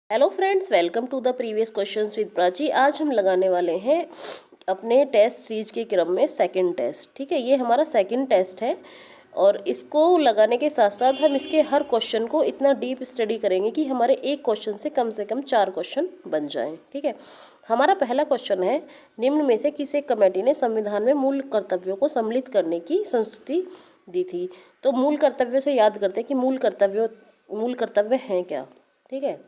Hello friends, welcome to the previous questions with Prachi. आज हम लगाने वाले हैं अपने टेस्ट सीरीज के क्रम में सेकंड टेस्ट। ठीक है, ये हमारा सेकंड टेस्ट है और इसको लगाने के साथ साथ हम इसके हर क्वेश्चन को इतना डीप स्टडी करेंगे कि हमारे एक क्वेश्चन से कम 4 क्वेश्चन बन जाएं। ठीक है, हमारा पहला क्वेश्चन है, निम्न में से किस एक कमेटी ने संविधान में मूल कर्तव्यों को सम्मिलित करने की संस्तुति दी थी। तो मूल कर्तव्यों से याद करते हैं कि मूल कर्तव्य हैं क्या। ठीक है,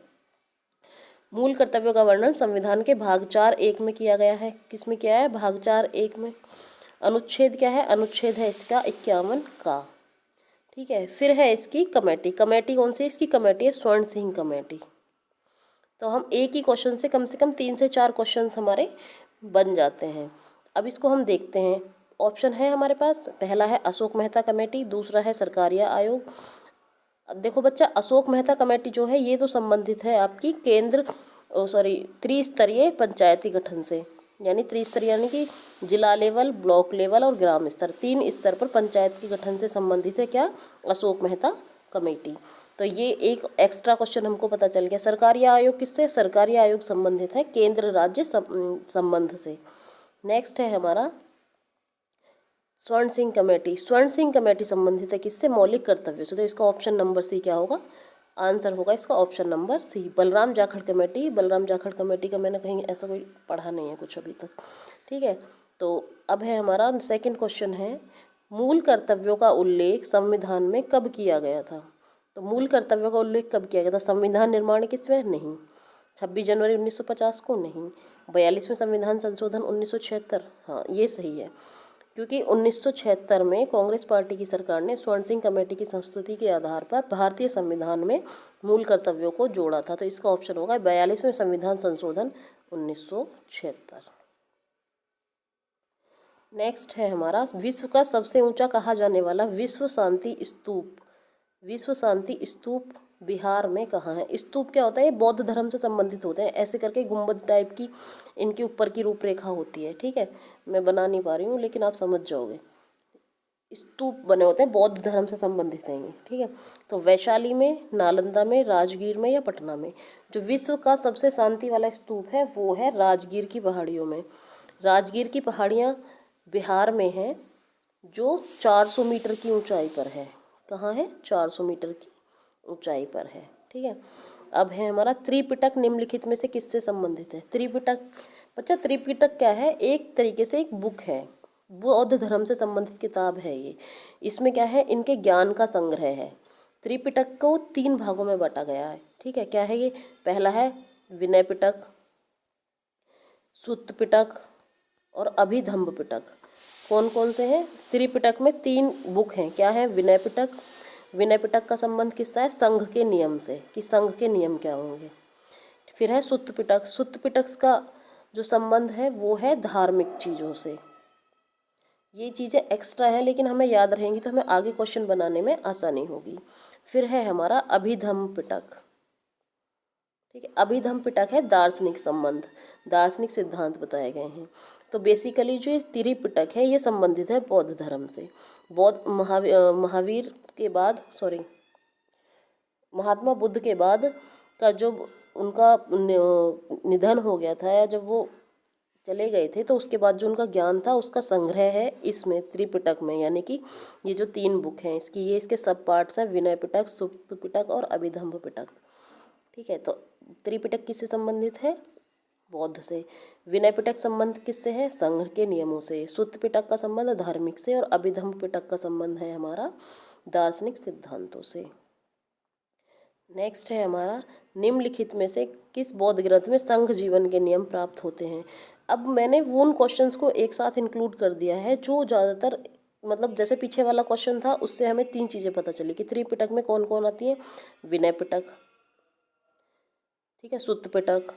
मूल कर्तव्यों का वर्णन संविधान के भाग 4(1) में किया गया है। किस में किया है? भाग 4(1) में। अनुच्छेद क्या है? अनुच्छेद है इसका 51 का। ठीक है, फिर है इसकी कमेटी। कमेटी कौन सी? इसकी कमेटी है स्वर्ण सिंह कमेटी। तो हम एक ही क्वेश्चन से कम 3 से 4 क्वेश्चन हमारे बन जाते हैं। अब इसको हम देखते हैं। ऑप्शन है हमारे पास, पहला है अशोक मेहता कमेटी, दूसरा है सरकारिया आयोग। देखो बच्चा, अशोक मेहता कमेटी जो है ये तो संबंधित है आपकी त्रिस्तरीय पंचायती गठन से। यानी त्रिस्तरीय यानी कि जिला लेवल, ब्लॉक लेवल और ग्राम स्तर, 3 स्तर पर पंचायत की गठन से संबंधित है क्या? अशोक मेहता कमेटी। तो ये एक एक्स्ट्रा क्वेश्चन हमको पता चल गया। सरकारी आयोग किससे? सरकारी आयोग संबंधित है केंद्र राज्य संबंध से। नेक्स्ट है हमारा स्वर्ण सिंह कमेटी। स्वर्ण सिंह कमेटी संबंधित है किससे? मौलिक कर्तव्यों से। तो इसका ऑप्शन नंबर सी क्या होगा? आंसर होगा इसका option number C, Balram Jakhar committee. Balram Jakhar committee का मैंने कहीं ऐसा कोई पढ़ा नहीं है कुछ अभी तक। ठीक है, तो अब है हमारा सेकंड क्वेश्चन है, मूल कर्तव्यों का उल्लेख संविधान में कब किया गया था। तो मूल कर्तव्यों का उल्लेख कब किया गया था? संविधान निर्माण किसमें? नहीं। 26 जनवरी 1950 को? नहीं। 42वें संविधान संशोधन 1976? हाँ, ये सही है, क्योंकि 1976 में कांग्रेस पार्टी की सरकार ने स्वर्ण सिंह कमेटी की संस्तुति के आधार पर भारतीय संविधान में मूल कर्तव्यों को जोड़ा था। तो इसका ऑप्शन होगा 42वें संविधान संशोधन 1976। नेक्स्ट है हमारा, विश्व का सबसे ऊंचा कहा जाने वाला विश्व शांति स्तूप। विश्व शांति स्तूप बिहार में कहाँ है? स्तूप क्या होता है? ये बौद्ध धर्म से संबंधित होते हैं। ऐसे करके गुंबद टाइप की इनके ऊपर की रूपरेखा होती है। ठीक है, मैं बना नहीं पा रही हूँ लेकिन आप समझ जाओगे। स्तूप बने होते हैं, बौद्ध धर्म से संबंधित हैं ये। ठीक है, तो वैशाली में, नालंदा में, राजगीर में या पटना में? जो विश्व का सबसे शांति वाला स्तूप है वो है राजगीर की पहाड़ियों में। राजगीर की पहाड़ियाँ बिहार में है, जो 400 मीटर की ऊंचाई पर है। कहाँ है? 400 मीटर की ऊंचाई पर है। ठीक है, अब है हमारा त्रिपिटक निम्नलिखित में से किससे संबंधित है? त्रिपिटक बच्चा, त्रिपिटक क्या है? एक तरीके से एक बुक है, बौद्ध धर्म से संबंधित किताब है ये। इसमें क्या है? इनके ज्ञान का संग्रह है। त्रिपिटक को 3 भागों में बांटा गया है। ठीक है, क्या है ये? पहला है विनय पिटक, सुत्त पिटक और अभिधम्म पिटक। कौन कौन से हैं? त्रिपिटक में 3 बुक हैं। क्या है? विनय पिटक। विनय पिटक का संबंध किसका है? संघ के नियम से, कि संघ के नियम क्या होंगे। फिर है सुत्त पिटक। सुत्त पिटक का जो संबंध है वो है धार्मिक चीज़ों से। ये चीज़ें एक्स्ट्रा है लेकिन हमें याद रहेंगी तो हमें आगे क्वेश्चन बनाने में आसानी होगी। फिर है हमारा अभिधम्म पिटक। ठीक है, अभिधम्म पिटक है दार्शनिक संबंध, दार्शनिक सिद्धांत बताए गए हैं। तो बेसिकली जो त्रिपिटक है ये संबंधित है बौद्ध धर्म से। बौद्ध महावीर के बाद महात्मा बुद्ध के बाद का जो उनका निधन हो गया था, या जब वो चले गए थे, तो उसके बाद जो उनका ज्ञान था उसका संग्रह है इसमें त्रिपिटक में। यानी कि ये जो 3 बुक हैं इसकी, ये इसके सब पार्ट्स हैं, विनय पिटक, सुत्त पिटक और अभिधम्म पिटक। ठीक है, तो त्रिपिटक किससे संबंधित है? बौद्ध से। विनय पिटक संबंध किससे है? संघ के नियमों से। सुत्त पिटक का संबंध धार्मिक से और अभिधम्म पिटक का संबंध है हमारा दार्शनिक सिद्धांतों से। नेक्स्ट है हमारा, निम्नलिखित में से किस बौद्ध ग्रंथ में संघ जीवन के नियम प्राप्त होते हैं? अब मैंने वो उन क्वेश्चंस को एक साथ इंक्लूड कर दिया है जो ज़्यादातर, मतलब जैसे पीछे वाला क्वेश्चन था उससे हमें 3 चीज़ें पता चली कि त्रिपिटक में कौन कौन आती है। विनय पिटक, ठीक है, सुत्त पिटक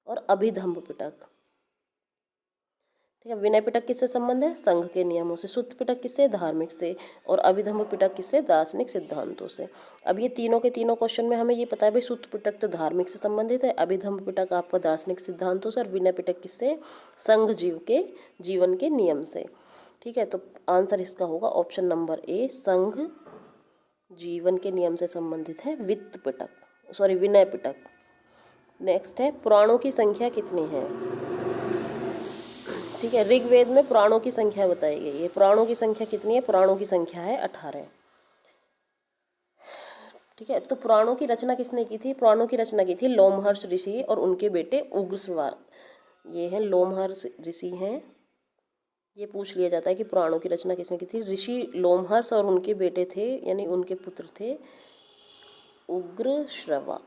और अभिधम्म पिटक। ठीक है, विनय पिटक किससे संबंध है? संघ के नियमों से। सुत्त पिटक किससे? धार्मिक से। और अभिधम्म पिटक किससे? दार्शनिक सिद्धांतों से। अब ये तीनों के तीनों क्वेश्चन में हमें ये पता है भाई, सुत्त पिटक तो धार्मिक से संबंधित है, अभिधम्म पिटक आपका दार्शनिक सिद्धांतों से, और विनय पिटक किससे? संघ जीवन के नियम से। ठीक है, तो आंसर इसका होगा ऑप्शन नंबर ए, संघ जीवन के नियम से संबंधित है वित्त पिटक। सॉरी विनय पिटक। नेक्स्ट है पुराणों की संख्या कितनी है। ठीक है, ऋग्वेद में पुराणों की संख्या बताई गई है। पुराणों की संख्या कितनी है, पुराणों की संख्या है 18। ठीक है, तो पुराणों की रचना किसने की थी, पुराणों की रचना की थी लोमहर्ष ऋषि और उनके बेटे उग्रश्रवा। ये हैं लोमहर्ष ऋषि हैं। ये पूछ लिया जाता है कि पुराणों की रचना किसने की थी। ऋषि लोमहर्ष और उनके बेटे थे यानी उनके पुत्र थे उग्रश्रवा।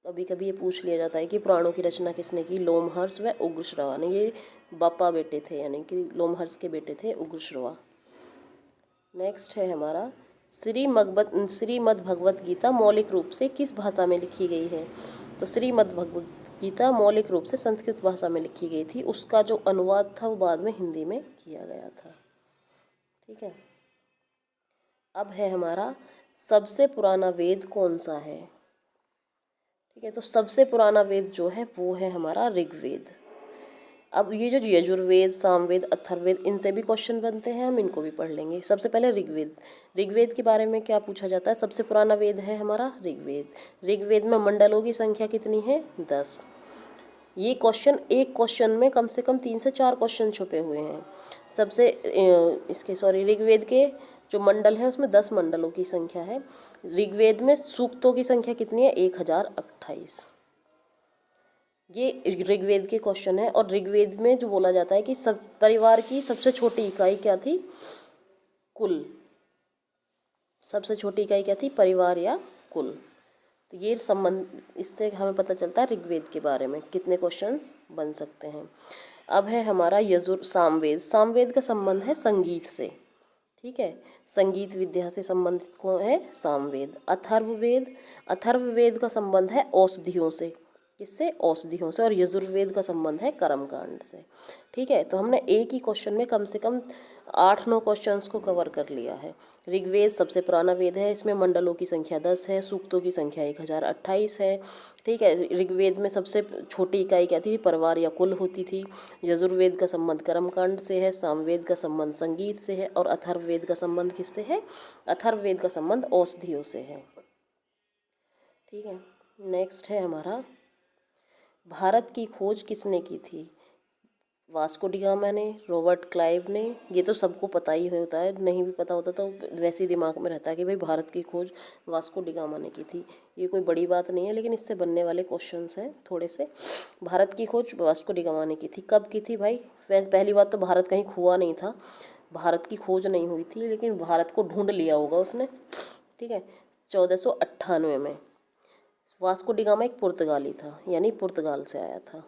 कभी कभी ये पूछ लिया जाता है कि पुराणों की रचना किसने की, लोमहर्ष व उग्रश्रवा ने। ये बापा बेटे थे यानी कि लोमहर्ष के बेटे थे उग्रश्रवा। नेक्स्ट है हमारा श्रीमद् भगवत गीता मौलिक रूप से किस भाषा में लिखी गई है। तो श्रीमद् भगवत गीता मौलिक रूप से संस्कृत भाषा में लिखी गई थी। उसका जो अनुवाद था वो बाद में हिंदी में किया गया था। ठीक है, अब है हमारा सबसे पुराना वेद कौन सा है। ठीक है, तो सबसे पुराना वेद जो है वो है हमारा ऋग्वेद। अब ये जो यजुर्वेद, सामवेद, अथर्ववेद, इनसे भी क्वेश्चन बनते हैं, हम इनको भी पढ़ लेंगे। सबसे पहले ऋग्वेद। ऋग्वेद के बारे में क्या पूछा जाता है, सबसे पुराना वेद है हमारा ऋग्वेद। ऋग्वेद में मंडलों की संख्या कितनी है, 10। ये क्वेश्चन, एक क्वेश्चन में कम से कम 3 से 4 क्वेश्चन छुपे हुए हैं। ऋग्वेद के जो मंडल हैं उसमें 10 मंडलों की संख्या है। ऋग्वेद में सूक्तों की संख्या कितनी है, 1028। ये ऋग्वेद के क्वेश्चन है। और ऋग्वेद में जो बोला जाता है कि सब परिवार की सबसे छोटी इकाई क्या थी, कुल। सबसे छोटी इकाई क्या थी, परिवार या कुल। तो ये संबंध, इससे हमें पता चलता है ऋग्वेद के बारे में कितने क्वेश्चंस बन सकते हैं। अब है हमारा सामवेद। सामवेद का संबंध है संगीत से। ठीक है, संगीत विद्या से संबंधित कौन है, सामवेद। अथर्ववेद। अथर्ववेद का संबंध है औषधियों से। किससे, औषधियों से। और यजुर्वेद का संबंध है कर्मकांड से। ठीक है, तो हमने एक ही क्वेश्चन में कम से कम 8-9 क्वेश्चंस को कवर कर लिया है। ऋग्वेद सबसे पुराना वेद है, इसमें मंडलों की संख्या 10 है, सूक्तों की संख्या 1028 है। ठीक है, ऋग्वेद में सबसे छोटी इकाई क्या थी, परिवार या कुल होती थी। यजुर्वेद का संबंध कर्मकांड से है, सामवेद का संबंध संगीत से है, और अथर्ववेद का संबंध किससे है, अथर्ववेद का संबंध औषधियों से है। ठीक है, नेक्स्ट है हमारा भारत की खोज किसने की थी। वास्को डी गामा ने, रॉबर्ट क्लाइव ने। ये तो सबको पता ही होता है, नहीं भी पता होता तो वैसे ही दिमाग में रहता है कि भाई भारत की खोज वास्को डी गामा ने की थी। ये कोई बड़ी बात नहीं है, लेकिन इससे बनने वाले क्वेश्चंस हैं थोड़े से। भारत की खोज वास्को डी गामा ने की थी। कब की थी भाई, वैसे पहली बात तो भारत कहीं खोआ नहीं था, भारत की खोज नहीं हुई थी, लेकिन भारत को ढूंढ लिया होगा उसने। ठीक है, 1498 में। वास्को डी गामा एक पुर्तगाली था, यानी पुर्तगाल से आया था।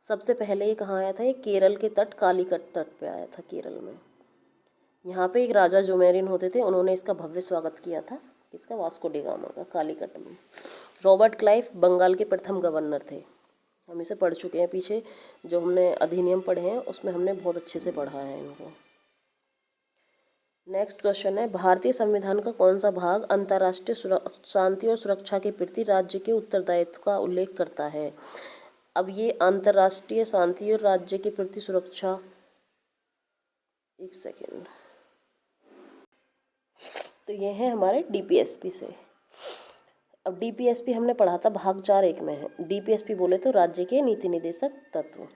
सबसे पहले ये कहाँ आया था, ये केरल के तट, कालीकट तट पे आया था, केरल में। यहाँ पे एक राजा जुमेरिन होते थे, उन्होंने इसका भव्य स्वागत किया था, इसका, वास्को डी गामा का, कालीकट में। रॉबर्ट क्लाइव बंगाल के प्रथम गवर्नर थे। हम इसे पढ़ चुके हैं पीछे, जो हमने अधिनियम पढ़े हैं उसमें हमने बहुत अच्छे से पढ़ा है इनको। नेक्स्ट क्वेश्चन है, भारतीय संविधान का कौन सा भाग अंतर्राष्ट्रीय शांति और सुरक्षा के प्रति राज्य के उत्तरदायित्व का उल्लेख करता है। अब ये अंतर्राष्ट्रीय शांति और राज्य के प्रति सुरक्षा, एक सेकेंड, तो ये है हमारे डीपीएसपी से। अब डीपीएसपी हमने पढ़ा था, भाग 4.1 में है। डीपीएसपी बोले तो राज्य के नीति निदेशक तत्व।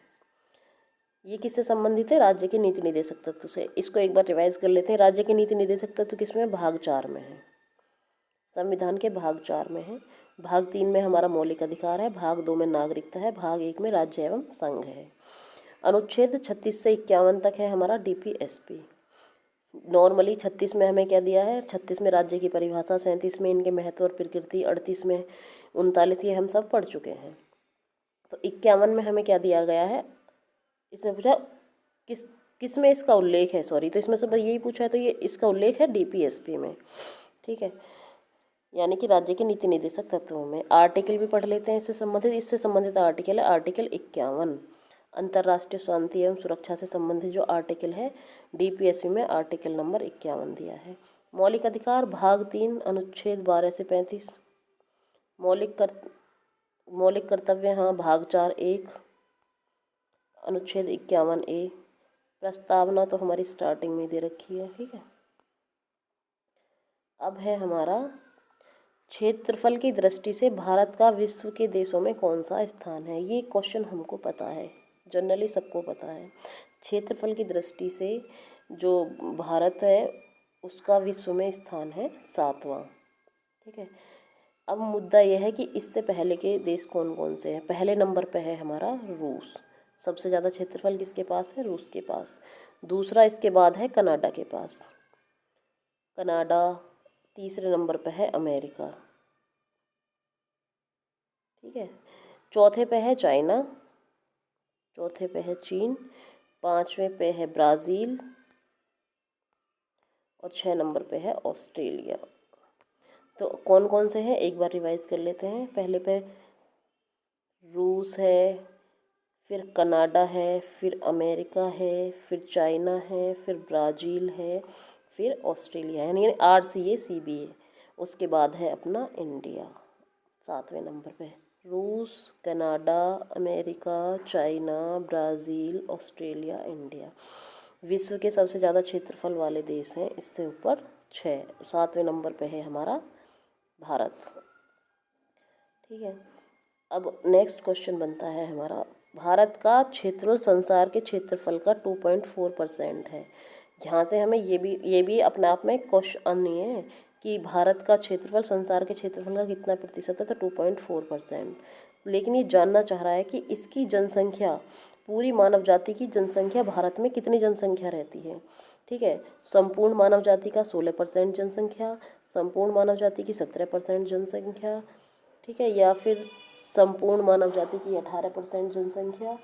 ये किससे संबंधित है, राज्य के नीति निदेशक तत्व से। इसको एक बार रिवाइज कर लेते हैं। राज्य के नीति निदेशक तत्व किसमें, भाग 4 में है, संविधान के भाग 4 में है। भाग 3 में हमारा मौलिक अधिकार है, भाग 2 में नागरिकता है, भाग 1 में राज्य एवं संघ है। अनुच्छेद 36 से 51 तक है हमारा डीपीएसपी। नॉर्मली 36 में हमें क्या दिया है, 36 में राज्य की परिभाषा, 37 में इनके महत्व और प्रकृति, 38 में 39, ये हम सब पढ़ चुके हैं। तो 51 में हमें क्या दिया गया है, इसने पूछा किस में इसका उल्लेख है, सॉरी, तो इसमें से बस यही पूछा है, तो ये इसका उल्लेख है डीपीएसपी में। ठीक है, यानी कि राज्य के नीति निदेशक तत्वों में। आर्टिकल भी पढ़ लेते हैं इससे संबंधित आर्टिकल है आर्टिकल 51, अंतर्राष्ट्रीय शांति एवं सुरक्षा से संबंधित जो आर्टिकल है डीपीएसपी में आर्टिकल नंबर 51 दिया है। मौलिक अधिकार भाग 3 अनुच्छेद 12 से 35। मौलिक कर्तव्य, हाँ, भाग 4 1 अनुच्छेद 51A। प्रस्तावना तो हमारी स्टार्टिंग में दे रखी है। ठीक है, अब है हमारा क्षेत्रफल की दृष्टि से भारत का विश्व के देशों में कौन सा स्थान है? ये क्वेश्चन हमको पता है, जनरली सबको पता है। क्षेत्रफल की दृष्टि से जो भारत है उसका विश्व में स्थान है 7वां। ठीक है, अब मुद्दा यह है कि इससे पहले के देश कौन कौन से हैं। पहले नंबर पे है हमारा रूस, सबसे ज़्यादा क्षेत्रफल किसके पास है? रूस के पास। दूसरा इसके बाद है कनाडा के पास, कनाडा। तीसरे नंबर पे है अमेरिका। ठीक है, चौथे पे है चाइना, चौथे पे है चीन, पांचवें पे है ब्राज़ील और 6 नंबर पे है ऑस्ट्रेलिया। तो कौन कौन से हैं एक बार रिवाइज कर लेते हैं। पहले पे रूस है, फिर कनाडा है, फिर अमेरिका है, फिर चाइना है, फिर ब्राज़ील है, फिर ऑस्ट्रेलिया, यानी RCA-CBA। उसके बाद है अपना इंडिया 7वें नंबर पे। रूस, Canada, America, China, Brazil, Australia, India विश्व के सबसे ज़्यादा क्षेत्रफल वाले देश हैं। इससे ऊपर 6, 7वें नंबर पे है हमारा भारत। ठीक है, अब नेक्स्ट क्वेश्चन बनता है हमारा, भारत का क्षेत्रफल संसार के क्षेत्रफल का 2.4% है। यहाँ से हमें ये भी अपने आप में क्वेश्चन नहीं है कि भारत का क्षेत्रफल संसार के क्षेत्रफल का कितना प्रतिशत है, तो 2.4%। लेकिन ये जानना चाह रहा है कि इसकी जनसंख्या, पूरी मानव जाति की जनसंख्या भारत में कितनी जनसंख्या रहती है। ठीक है, संपूर्ण मानव जाति का 16% जनसंख्या, संपूर्ण मानव जाति की 17% जनसंख्या, ठीक है, या फिर संपूर्ण मानव जाति की 18% जनसंख्या,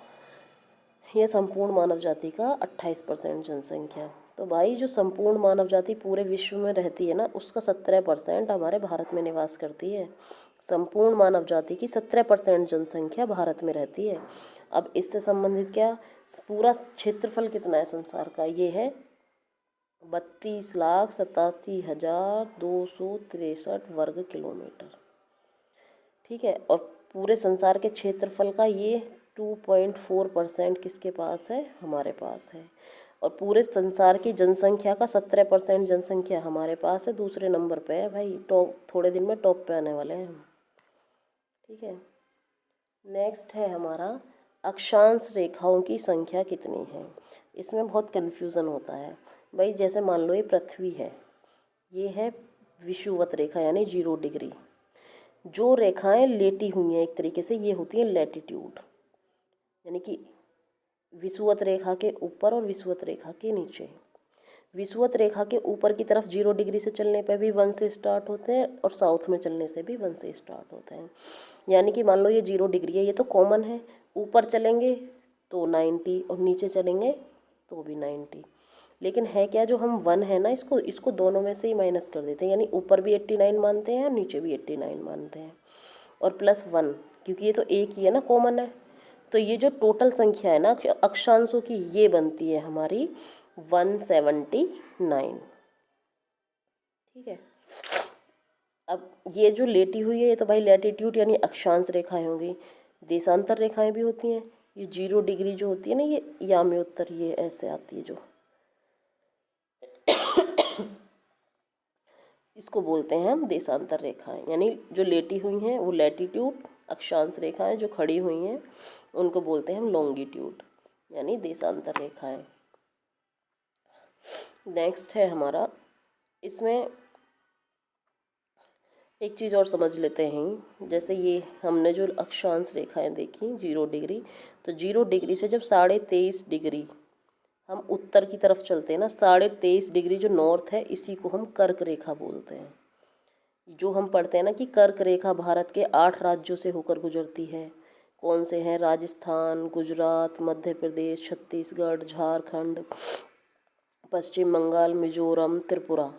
या संपूर्ण मानव जाति का 28% जनसंख्या। तो भाई जो संपूर्ण मानव जाति पूरे विश्व में रहती है ना, उसका 17% हमारे भारत में निवास करती है। संपूर्ण मानव जाति की 17% जनसंख्या भारत में रहती है। अब इससे संबंधित क्या, पूरा क्षेत्रफल कितना है संसार का? ये है 32,87,263 वर्ग किलोमीटर। ठीक है, और पूरे संसार के क्षेत्रफल का ये 2.4% किसके पास है? हमारे पास है। और पूरे संसार की जनसंख्या का 17% जनसंख्या हमारे पास है, दूसरे नंबर पे है भाई। टॉप, थोड़े दिन में टॉप पे आने वाले हैं हम। ठीक है, नेक्स्ट है हमारा अक्षांश रेखाओं की संख्या कितनी है। इसमें बहुत कन्फ्यूज़न होता है भाई। जैसे मान लो ये पृथ्वी है, ये है विषुवत रेखा यानी 0 डिग्री। जो रेखाएं लेटी हुई हैं एक तरीके से, ये होती है लैटिट्यूड, यानी कि विषुवत रेखा के ऊपर और विषुवत रेखा के नीचे। विषुवत रेखा के ऊपर की तरफ 0 डिग्री से चलने पर भी 1 से स्टार्ट होते हैं और साउथ में चलने से भी 1 से स्टार्ट होते हैं। यानी कि मान लो ये 0 डिग्री है, ये तो कॉमन है। ऊपर चलेंगे तो 90 और नीचे चलेंगे तो भी 90। लेकिन है क्या, जो हम 1 है ना, इसको दोनों में से ही माइनस कर देते हैं, यानी ऊपर भी 89 मानते हैं और नीचे भी 89 मानते हैं, और +1, क्योंकि ये तो एक ही है ना, कॉमन है। तो ये जो टोटल संख्या है ना अक्षांशों की, ये बनती है हमारी 179। ठीक है, अब ये जो लेटी हुई है, ये तो भाई लैटिट्यूड यानी अक्षांश रेखाएं होंगी। देशांतर रेखाएं भी होती हैं। ये 0 डिग्री जो होती है ना, ये याम्योत्तर, ये ऐसे आती है जो, इसको बोलते हैं हम देशांतर रेखाएं। यानी जो लेटी हुई हैं वो लैटिट्यूड, अक्षांश रेखाएं जो खड़ी हुई हैं उनको बोलते हैं हम लॉन्गिट्यूड, यानी देशांतर रेखाएं। नेक्स्ट है हमारा, इसमें एक चीज़ और समझ लेते हैं। जैसे ये हमने जो अक्षांश रेखाएं देखी 0 डिग्री, तो 0 डिग्री से जब 23.5 डिग्री हम उत्तर की तरफ चलते हैं ना, 23.5 डिग्री जो नॉर्थ है, इसी को हम कर्क रेखा बोलते हैं। जो हम पढ़ते हैं ना कि कर्क रेखा भारत के 8 राज्यों से होकर गुजरती है। कौन से हैं? राजस्थान, गुजरात, मध्य प्रदेश, छत्तीसगढ़, झारखंड, पश्चिम बंगाल, मिजोरम, त्रिपुरा।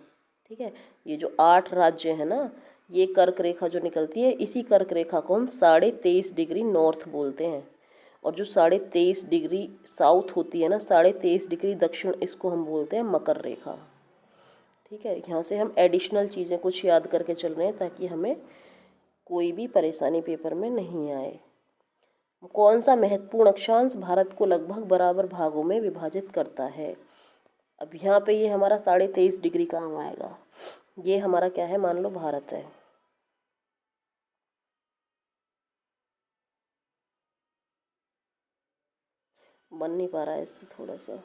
ठीक है, ये जो 8 राज्य हैं ना, ये कर्क रेखा जो निकलती है, इसी कर्क रेखा को हम 23.5 डिग्री नॉर्थ बोलते हैं। और जो 23.5 डिग्री साउथ होती है ना, 23.5 डिग्री दक्षिण, इसको हम बोलते हैं मकर रेखा। ठीक है, यहाँ से हम एडिशनल चीज़ें कुछ याद करके चल रहे हैं ताकि हमें कोई भी परेशानी पेपर में नहीं आए। कौन सा महत्वपूर्ण अक्षांश भारत को लगभग बराबर भागों में विभाजित करता है? अब यहाँ पे ये हमारा 23.5 डिग्री काम आएगा। ये हमारा क्या है, मान लो भारत है। बन नहीं पा रहा है इससे थोड़ा सा।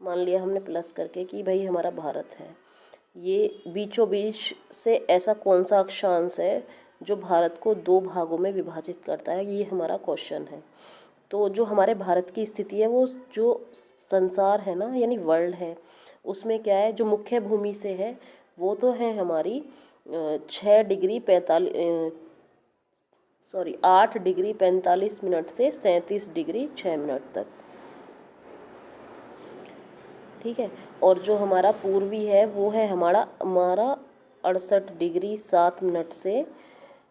मान लिया हमने प्लस करके कि भाई हमारा भारत है, ये बीचों बीच से ऐसा कौन सा अक्षांश है जो भारत को दो भागों में विभाजित करता है, ये हमारा क्वेश्चन है। तो जो हमारे भारत की स्थिति है वो जो संसार है ना, यानी वर्ल्ड है, उसमें क्या है, जो मुख्य भूमि से है वो तो है हमारी 8 डिग्री 45 मिनट से 37 डिग्री 6 मिनट तक, ठीक है। और जो हमारा पूर्वी है वो है हमारा 68 डिग्री 7 मिनट से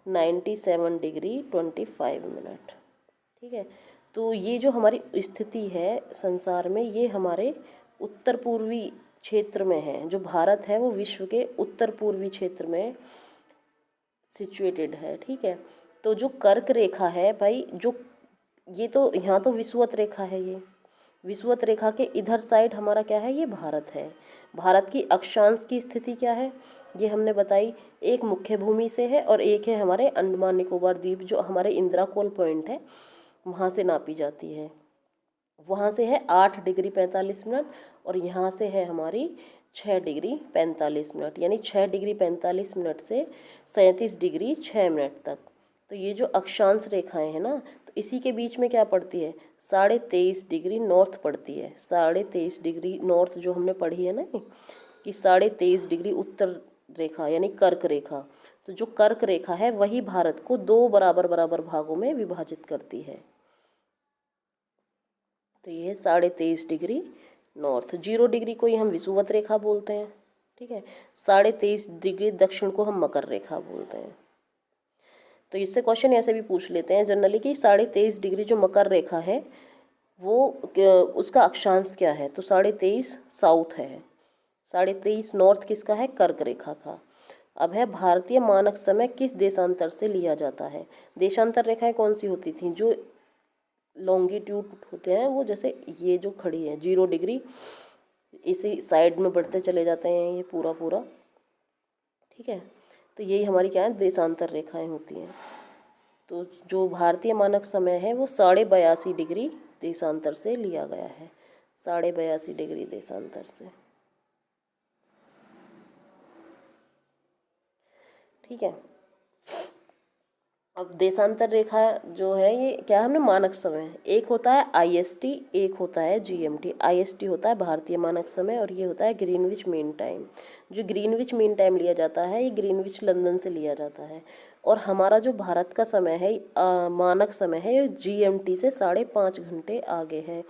97 डिग्री 25 मिनट, ठीक है। तो ये जो हमारी स्थिति है संसार में, ये हमारे उत्तर पूर्वी क्षेत्र में है। जो भारत है वो विश्व के उत्तर पूर्वी क्षेत्र में सिचुएटेड है, ठीक है। तो जो कर्क रेखा है भाई, जो ये तो यहाँ तो विषुवत रेखा है, ये विषुवत रेखा के इधर साइड हमारा क्या है, ये भारत है। भारत की अक्षांश की स्थिति क्या है ये हमने बताई, एक मुख्य भूमि से है और एक है हमारे अंडमान निकोबार द्वीप, जो हमारे इंदिरा कोल पॉइंट है वहाँ से नापी जाती है। वहाँ से है 8 डिग्री 45 मिनट और यहाँ से है हमारी 6 डिग्री 45 मिनट, यानी 6 डिग्री 45 मिनट से 37 डिग्री 6 मिनट तक। तो ये जो अक्षांश रेखाएं हैं ना, तो इसी के बीच में क्या पड़ती है, 23.5 डिग्री नॉर्थ पड़ती है। 23.5 डिग्री नॉर्थ जो हमने पढ़ी है ना कि 23.5 डिग्री उत्तर रेखा यानी कर्क रेखा, तो जो कर्क रेखा है वही भारत को दो बराबर बराबर भागों में विभाजित करती है। तो ये है 23.5 डिग्री नॉर्थ। 0 डिग्री को ही हम विषुवत रेखा बोलते हैं, ठीक है। 23.5 डिग्री दक्षिण को हम मकर रेखा बोलते हैं। तो इससे क्वेश्चन ऐसे भी पूछ लेते हैं जनरली कि 23.5 डिग्री जो मकर रेखा है वो उसका अक्षांश क्या है, तो 23.5 साउथ है, 23.5 नॉर्थ किसका है, कर्क रेखा का। अब है भारतीय मानक समय किस देशांतर से लिया जाता है। देशांतर रेखाएं कौन सी होती थी, जो लॉन्गिट्यूड होते हैं वो, जैसे ये जो खड़ी है 0 डिग्री, इसी साइड में बढ़ते चले जाते हैं ये पूरा पूरा, ठीक है। तो यही हमारी क्या है, देशांतर रेखाएं होती हैं। तो जो भारतीय मानक समय है वो 82.5 डिग्री देशांतर से लिया गया है, 82.5 डिग्री देशांतर से, ठीक है। अब देशांतर रेखा जो है ये क्या है, हमने मानक समय, एक होता है आईएसटी, एक होता है जीएमटी। आईएसटी होता है भारतीय मानक समय और ये होता है ग्रीनविच मीन टाइम। जो ग्रीनविच मीन टाइम लिया जाता है ये ग्रीनविच लंदन से लिया जाता है। और हमारा जो भारत का समय है मानक समय है ये जीएमटी से 5.5 घंटे आगे है।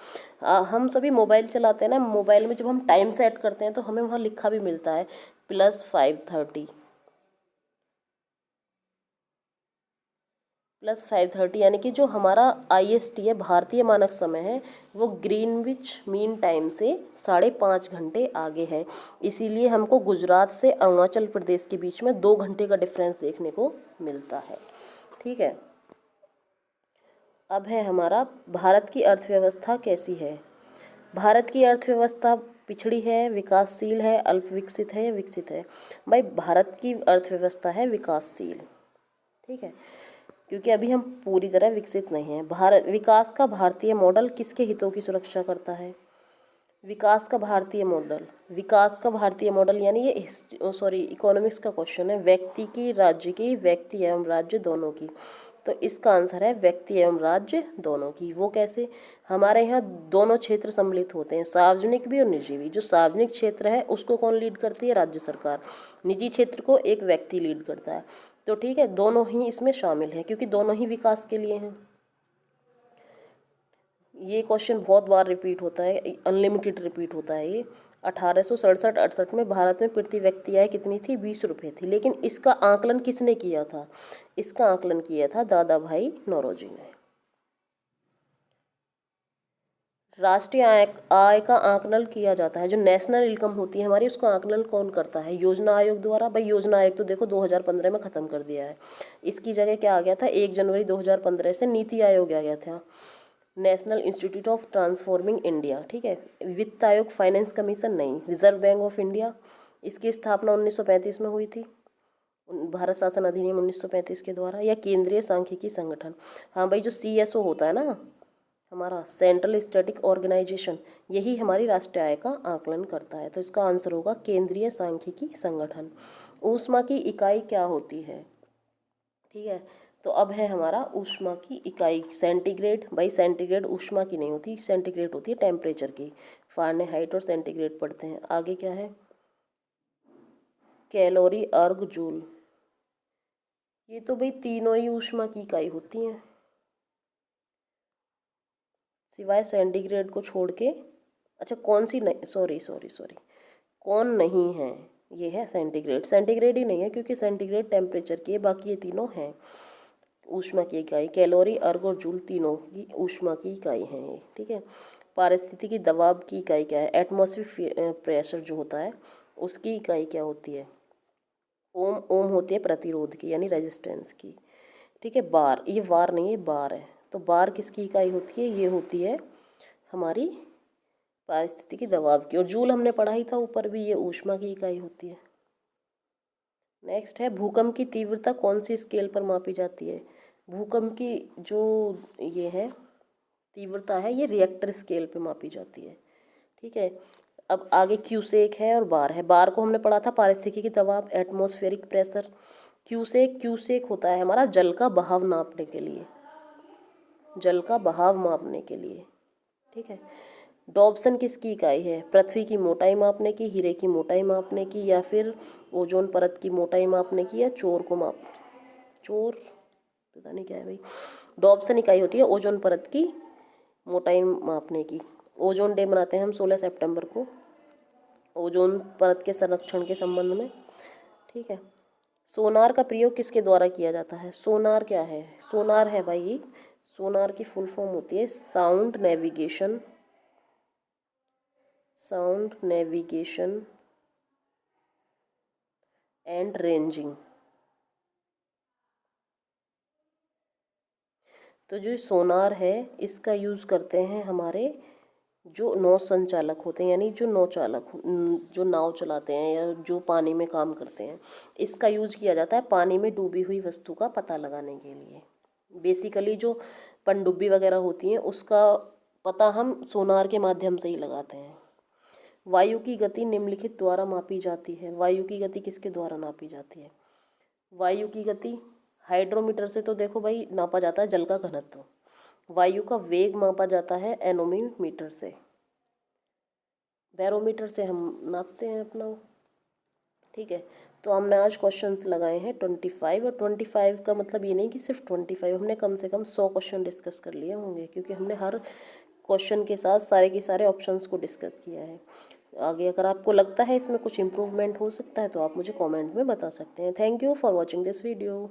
हम सभी मोबाइल चलाते हैं ना, मोबाइल में जब हम टाइम सेट करते हैं तो हमें वहाँ लिखा भी मिलता है +5:30, यानी कि जो हमारा आईएसटी है भारतीय मानक समय है वो ग्रीनविच मीन टाइम से 5.5 घंटे आगे है। इसीलिए हमको गुजरात से अरुणाचल प्रदेश के बीच में 2 घंटे का डिफरेंस देखने को मिलता है, ठीक है। अब है हमारा भारत की अर्थव्यवस्था कैसी है। भारत की अर्थव्यवस्था पिछड़ी है, विकासशील है, अल्प विकसित है या विकसित है। भाई भारत की अर्थव्यवस्था है विकासशील, ठीक है, क्योंकि अभी हम पूरी तरह विकसित नहीं हैं। भारत विकास का भारतीय मॉडल किसके हितों की सुरक्षा करता है। विकास का भारतीय मॉडल, विकास का भारतीय मॉडल यानी ये इकोनॉमिक्स का क्वेश्चन है, व्यक्ति की, राज्य की, व्यक्ति एवं राज्य दोनों की। तो इसका आंसर है व्यक्ति एवं राज्य दोनों की। वो कैसे, हमारे यहाँ दोनों क्षेत्र सम्मिलित होते हैं, सार्वजनिक भी और निजी भी। जो सार्वजनिक क्षेत्र है उसको कौन लीड करती है, राज्य सरकार। निजी क्षेत्र को एक व्यक्ति लीड करता है। तो ठीक है, दोनों ही इसमें शामिल हैं क्योंकि दोनों ही विकास के लिए हैं। ये क्वेश्चन बहुत बार रिपीट होता है, अनलिमिटेड रिपीट होता है ये। 1867-68 में भारत में प्रति व्यक्ति आय कितनी थी, 20 रुपये थी। लेकिन इसका आकलन किसने किया था, इसका आकलन किया था दादा भाई नौरोजी ने। राष्ट्रीय आय का आकलन किया जाता है, जो नेशनल इनकम होती है हमारी उसका आकलन कौन करता है, योजना आयोग द्वारा। भाई योजना आयोग तो देखो 2015 में ख़त्म कर दिया है, इसकी जगह क्या आ गया था, 1 जनवरी 2015 से नीति आयोग आ गया था, national institute of transforming India, ठीक है। वित्त आयोग, फाइनेंस कमीशन नहीं, रिजर्व बैंक ऑफ इंडिया, इसकी स्थापना 1935 में हुई थी, भारत शासन अधिनियम 1935 के द्वारा। या केंद्रीय सांख्यिकी संगठन। हाँ भाई, जो CSO होता है ना, हमारा सेंट्रल स्टैटिक ऑर्गेनाइजेशन, यही हमारी राष्ट्रीय आय का आकलन करता है। तो इसका आंसर होगा केंद्रीय सांख्यिकी संगठन। ऊष्मा की इकाई क्या होती है? ठीक है, तो अब है हमारा ऊष्मा की इकाई सेंटीग्रेड। भाई सेंटीग्रेड ऊष्मा की नहीं होती, सेंटीग्रेड होती है टेम्परेचर की। फ़ारेनहाइट और सेंटीग्रेड पढ़ते हैं। आगे क्या है? कैलोरी, अर्ग, जूल। ये तो भाई तीनों ही ऊष्मा की इकाई होती हैं, सिवाय सेंटीग्रेड को छोड़ के। अच्छा कौन सी नहीं, सॉरी सॉरी सॉरी, कौन नहीं है? ये है सेंटीग्रेड। सेंटीग्रेड ही नहीं है क्योंकि सेंटीग्रेड टेम्परेचर की है, बाकी ये तीनों हैं ऊष्मा की इकाई। कैलोरी, अर्ग और जूल तीनों की ऊष्मा की इकाई हैं ये। ठीक है, पारिस्थितिकी दबाव की इकाई क्या है? एटमॉस्फेरिक प्रेशर जो होता है उसकी इकाई क्या होती है? ओम। ओम होती है प्रतिरोध की यानी रेजिस्टेंस की। ठीक है, बार, ये वार नहीं है बार है। तो बार किसकी इकाई होती है? ये होती है हमारी पारिस्थितिकी दबाव की। और जूल हमने पढ़ा ही था ऊपर भी, ये ऊष्मा की इकाई होती है। नेक्स्ट है भूकंप की तीव्रता कौन सी स्केल पर मापी जाती है? भूकंप की जो ये है तीव्रता है, ये रिएक्टर स्केल पे मापी जाती है। ठीक है, अब आगे क्यूसेक है और बार है। बार को हमने पढ़ा था पारिस्थितिकी दबाव, एटमॉस्फेरिक प्रेशर। क्यूसेक, क्यूसेक होता है हमारा जल का बहाव नापने के लिए, जल का बहाव मापने के लिए। ठीक है, डॉप्सन किसकी इकाई है? पृथ्वी की मोटाई मापने की, हीरे की मोटाई मापने की, या फिर ओजोन परत की मोटाई मापने की, या चोर को माप, चोर पता नहीं क्या है भाई। डॉप्सन इकाई होती है ओजोन परत की मोटाई मापने की। ओजोन डे मनाते हैं हम 16 सितंबर को, ओजोन परत के संरक्षण के संबंध में। ठीक है, सोनार का प्रयोग किसके द्वारा किया जाता है? सोनार क्या है? सोनार है भाई, सोनार की फुल फॉर्म होती है sound navigation, sound navigation and ranging. तो जो सोनार है इसका यूज़ करते हैं हमारे जो नौ संचालक होते हैं, यानी जो नौ चालक, जो नाव चलाते हैं या जो पानी में काम करते हैं, इसका यूज किया जाता है पानी में डूबी हुई वस्तु का पता लगाने के लिए। बेसिकली जो पनडुब्बी वगैरह होती हैं उसका पता हम सोनार के माध्यम से ही लगाते हैं। वायु की गति निम्नलिखित द्वारा मापी जाती है। वायु की गति किसके द्वारा नापी जाती है? वायु की गति हाइड्रोमीटर से तो देखो भाई नापा जाता है जल का घनत्व। वायु का वेग मापा जाता है एनोमीटर से, बैरोमीटर से हम नापते हैं अपना। ठीक है, तो हमने आज क्वेश्चंस लगाए हैं 25, और 25 का मतलब ये नहीं कि सिर्फ 25, हमने कम से कम 100 क्वेश्चन डिस्कस कर लिए होंगे, क्योंकि हमने हर क्वेश्चन के साथ सारे के सारे ऑप्शंस को डिस्कस किया है। आगे अगर आपको लगता है इसमें कुछ इम्प्रूवमेंट हो सकता है तो आप मुझे कमेंट में बता सकते हैं। Thank you for watching this video.